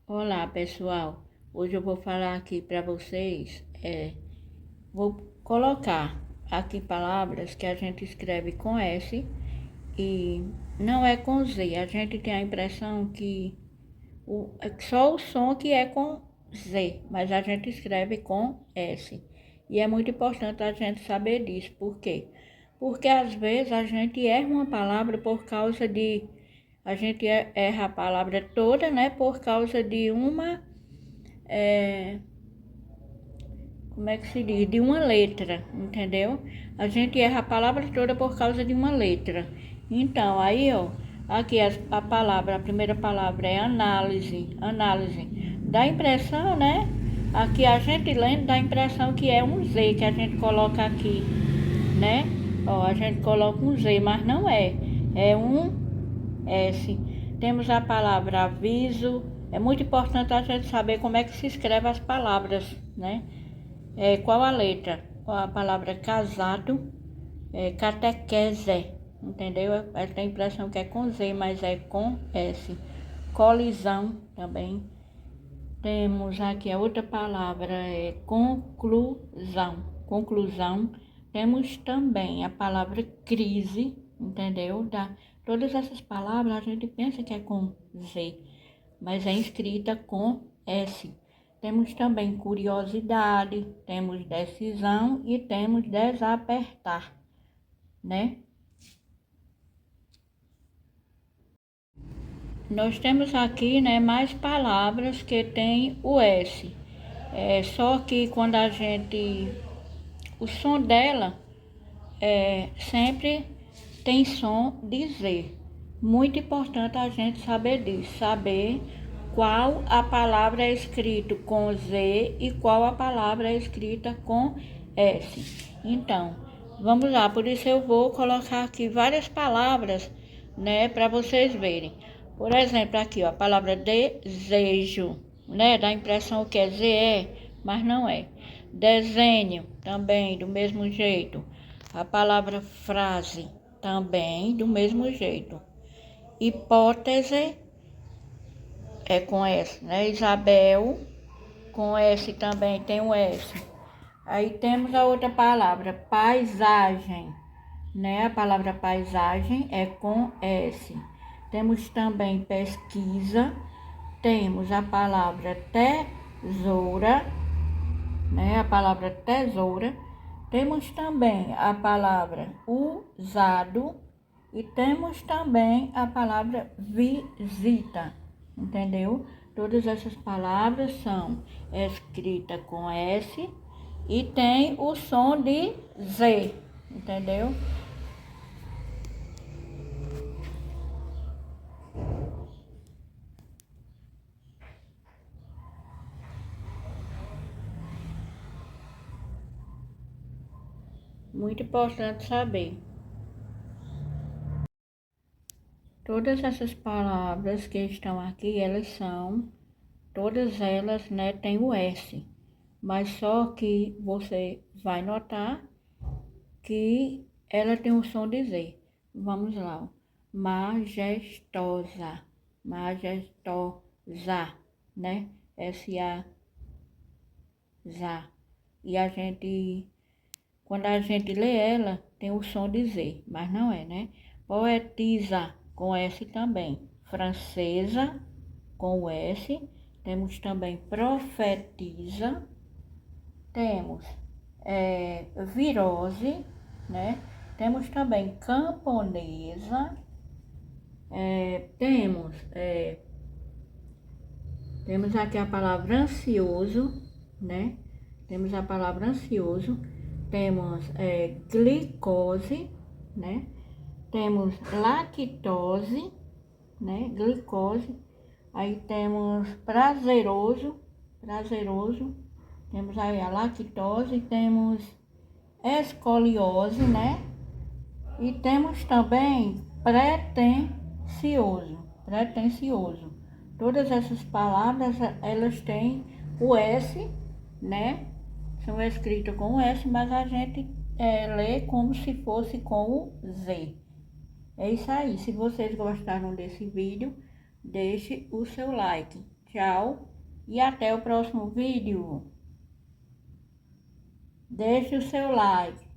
Olá pessoal, hoje eu vou falar aqui para vocês, vou colocar aqui palavras que a gente escreve com S e não é com Z. A gente tem a impressão que é só o som que é com Z, mas a gente escreve com S. E é muito importante a gente saber disso. Por quê? Porque às vezes a gente erra uma palavra por causa de... A gente erra a palavra toda, né? Por causa de uma... como é que se diz? De uma letra, entendeu? A gente erra a palavra toda por causa de uma letra. Então, aí, ó, aqui a palavra, a primeira palavra é análise, análise. Dá a impressão, né? Aqui a gente lendo dá a impressão que é um Z que a gente coloca aqui, né? Ó, a gente coloca um Z, mas não é. É um S. Temos a palavra aviso. É muito importante a gente saber como é que se escreve as palavras, né? Qual a letra? A palavra casado, catequese, entendeu? Ela tem a impressão que é com Z, mas é com S. Colisão também. Temos aqui a outra palavra, conclusão. Conclusão. Temos também a palavra crise, entendeu? Todas essas palavras a gente pensa que é com Z, mas é escrita com S. Temos também curiosidade, temos decisão e temos desapertar, né? Nós temos aqui, né, mais palavras que tem o S. Só que quando a gente... O som dela sempre tem som de Z. Muito importante a gente saber disso, saber qual a palavra é escrita com Z e qual a palavra é escrita com S. Então, vamos lá, por isso eu vou colocar aqui várias palavras, né, para vocês verem. Por exemplo, aqui, ó, a palavra desejo, né, dá a impressão que é Z, mas não é. Desenho, também, do mesmo jeito. A palavra frase, também, do mesmo jeito. Hipótese é com S, né? Isabel, com S também, tem o S. Aí temos a outra palavra, paisagem, né? A palavra paisagem é com S. Temos também pesquisa, temos a palavra tesoura, né? A palavra tesoura. Temos também a palavra usado e temos também a palavra visita, entendeu? Todas essas palavras são escritas com S e tem o som de Z, entendeu? Muito importante saber. Todas essas palavras que estão aqui, todas elas, né, tem o S. Mas só que você vai notar que ela tem o som de Z. Vamos lá, ó. Majestosa, majestosa, né? S-A-Z. E quando a gente lê ela, tem o som de Z, mas não é, né? Poetisa, com S também. Francesa, com o S. Temos também profetiza. Temos virose, né? Temos também camponesa. Temos aqui a palavra ansioso, né? Temos a palavra ansioso. Temos glicose, né? Temos lactose, né? Glicose. Aí temos prazeroso, prazeroso. Temos aí a lactose, temos escoliose, né? E temos também pretensioso, pretensioso. Todas essas palavras, elas têm o S, né? São escritas com o S, mas a gente lê como se fosse com o Z. É isso aí. Se vocês gostaram desse vídeo, deixe o seu like. Tchau e até o próximo vídeo. Deixe o seu like.